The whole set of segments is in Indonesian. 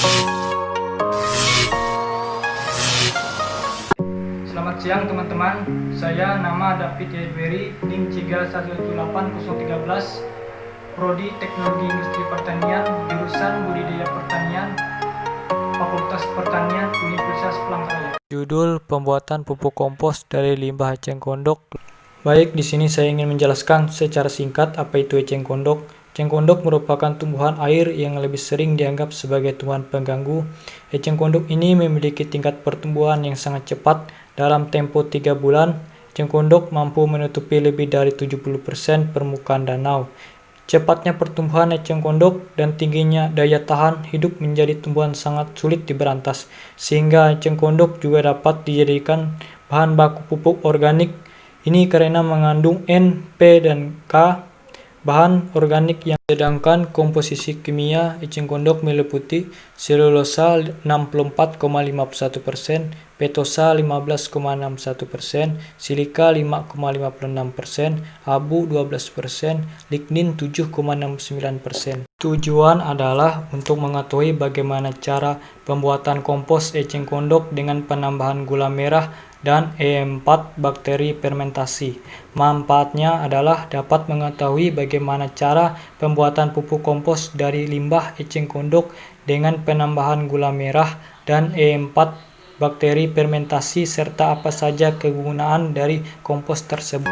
Selamat siang teman-teman, saya nama David Yesberi, NIM 3118013, Prodi Teknologi Industri Pertanian, jurusan Budidaya Pertanian, Fakultas Pertanian, Universitas Palangkaraya. Judul pembuatan pupuk kompos dari limbah eceng gondok. Baik, di sini saya ingin menjelaskan secara singkat apa itu eceng gondok. Eceng gondok merupakan tumbuhan air yang lebih sering dianggap sebagai tumbuhan pengganggu. Eceng gondok ini memiliki tingkat pertumbuhan yang sangat cepat. Dalam tempo 3 bulan, eceng gondok mampu menutupi lebih dari 70% permukaan danau. Cepatnya pertumbuhan eceng gondok dan tingginya daya tahan hidup menjadi tumbuhan sangat sulit diberantas, sehingga eceng gondok juga dapat dijadikan bahan baku pupuk organik. Ini karena mengandung N, P, dan K, bahan organik yang sedangkan komposisi kimia eceng gondok meliputi selulosa 64,51%, petosa 15,61%, silika 5,56%, abu 12%, lignin 7,69%. Tujuan adalah untuk mengetahui bagaimana cara pembuatan kompos eceng gondok dengan penambahan gula merah dan E4 bakteri fermentasi. Manfaatnya adalah dapat mengetahui bagaimana cara pembuatan pupuk kompos dari limbah eceng gondok dengan penambahan gula merah dan E4 bakteri fermentasi serta apa saja kegunaan dari kompos tersebut.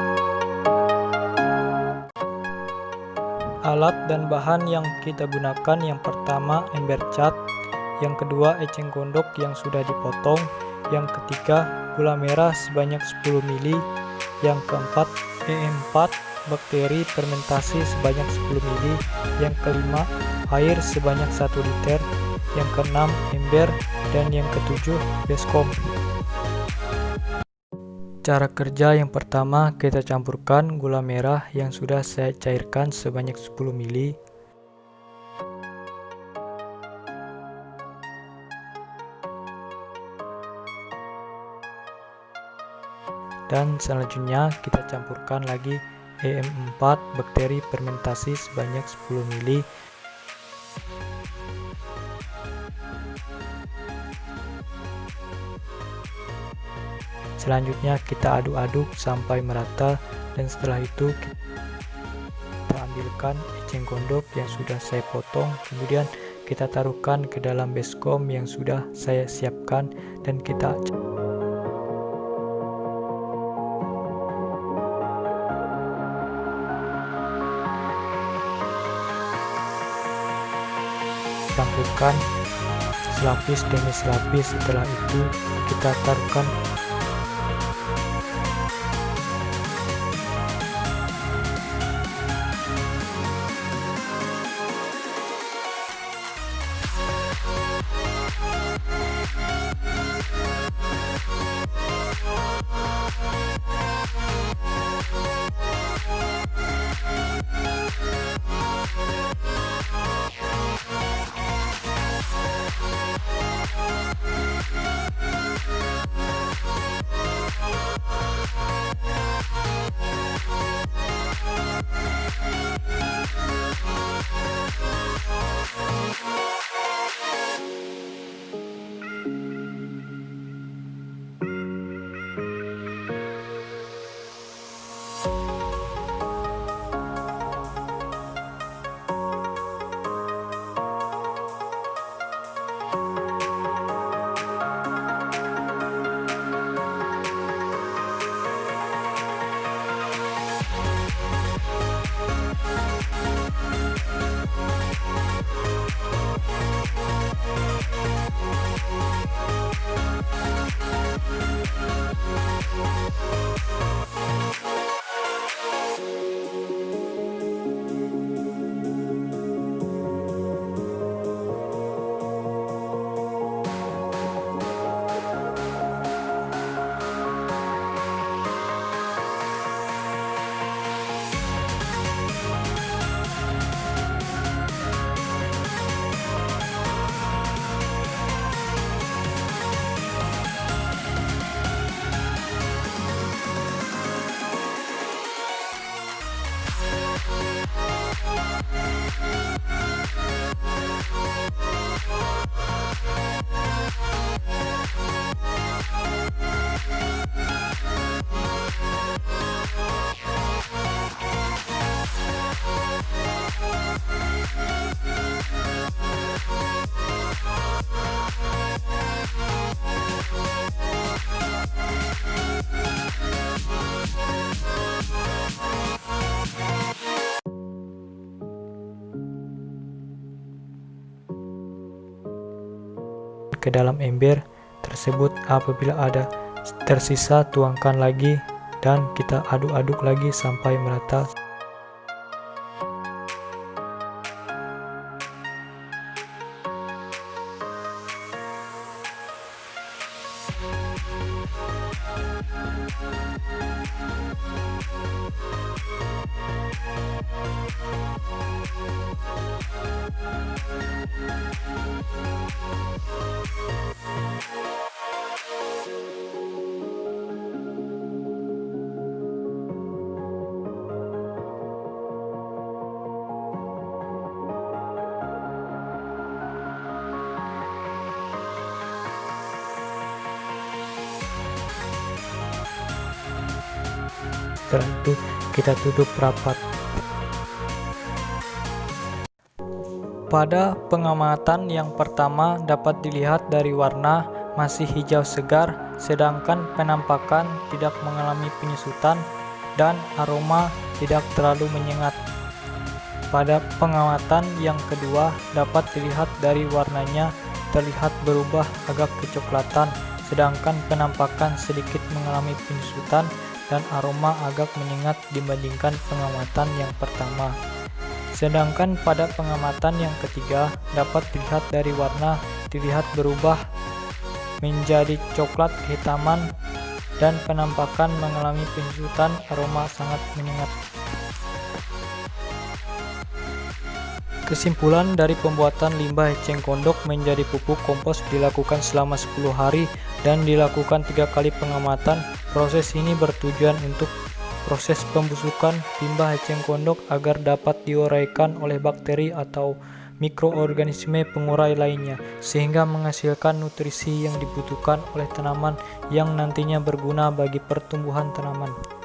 Alat dan bahan yang kita gunakan, yang pertama ember cat, yang kedua eceng gondok yang sudah dipotong, yang ketiga gula merah sebanyak 10 ml, yang keempat E4 bakteri fermentasi sebanyak 10 ml, yang kelima air sebanyak 1 liter, yang keenam ember, dan yang ketujuh baskom. Cara kerja yang pertama, kita campurkan gula merah yang sudah saya cairkan sebanyak 10 ml. Dan selanjutnya kita campurkan lagi EM4 bakteri fermentasi sebanyak 10 ml. Selanjutnya kita aduk-aduk sampai merata, dan setelah itu kita ambilkan eceng gondok yang sudah saya potong, kemudian kita taruhkan ke dalam baskom yang sudah saya siapkan dan kita campurkan selapis demi selapis. Setelah itu kita taruhkan ke dalam ember tersebut. Apabila ada tersisa, tuangkan lagi dan kita aduk-aduk lagi sampai merata. Setelah itu kita tutup rapat. Pada pengamatan yang pertama dapat dilihat dari warna masih hijau segar, sedangkan penampakan tidak mengalami penyusutan dan aroma tidak terlalu menyengat. Pada pengamatan yang kedua dapat dilihat dari warnanya terlihat berubah agak kecoklatan, sedangkan penampakan sedikit mengalami penyusutan dan aroma agak menyengat dibandingkan pengamatan yang pertama. Sedangkan pada pengamatan yang ketiga dapat dilihat dari warna terlihat berubah menjadi coklat kehitaman dan penampakan mengalami penyusutan, aroma sangat menyengat. Kesimpulan dari pembuatan limbah eceng gondok menjadi pupuk kompos dilakukan selama 10 hari dan dilakukan 3 kali pengamatan. Proses ini bertujuan untuk proses pembusukan limbah eceng gondok agar dapat diuraikan oleh bakteri atau mikroorganisme pengurai lainnya, sehingga menghasilkan nutrisi yang dibutuhkan oleh tanaman yang nantinya berguna bagi pertumbuhan tanaman.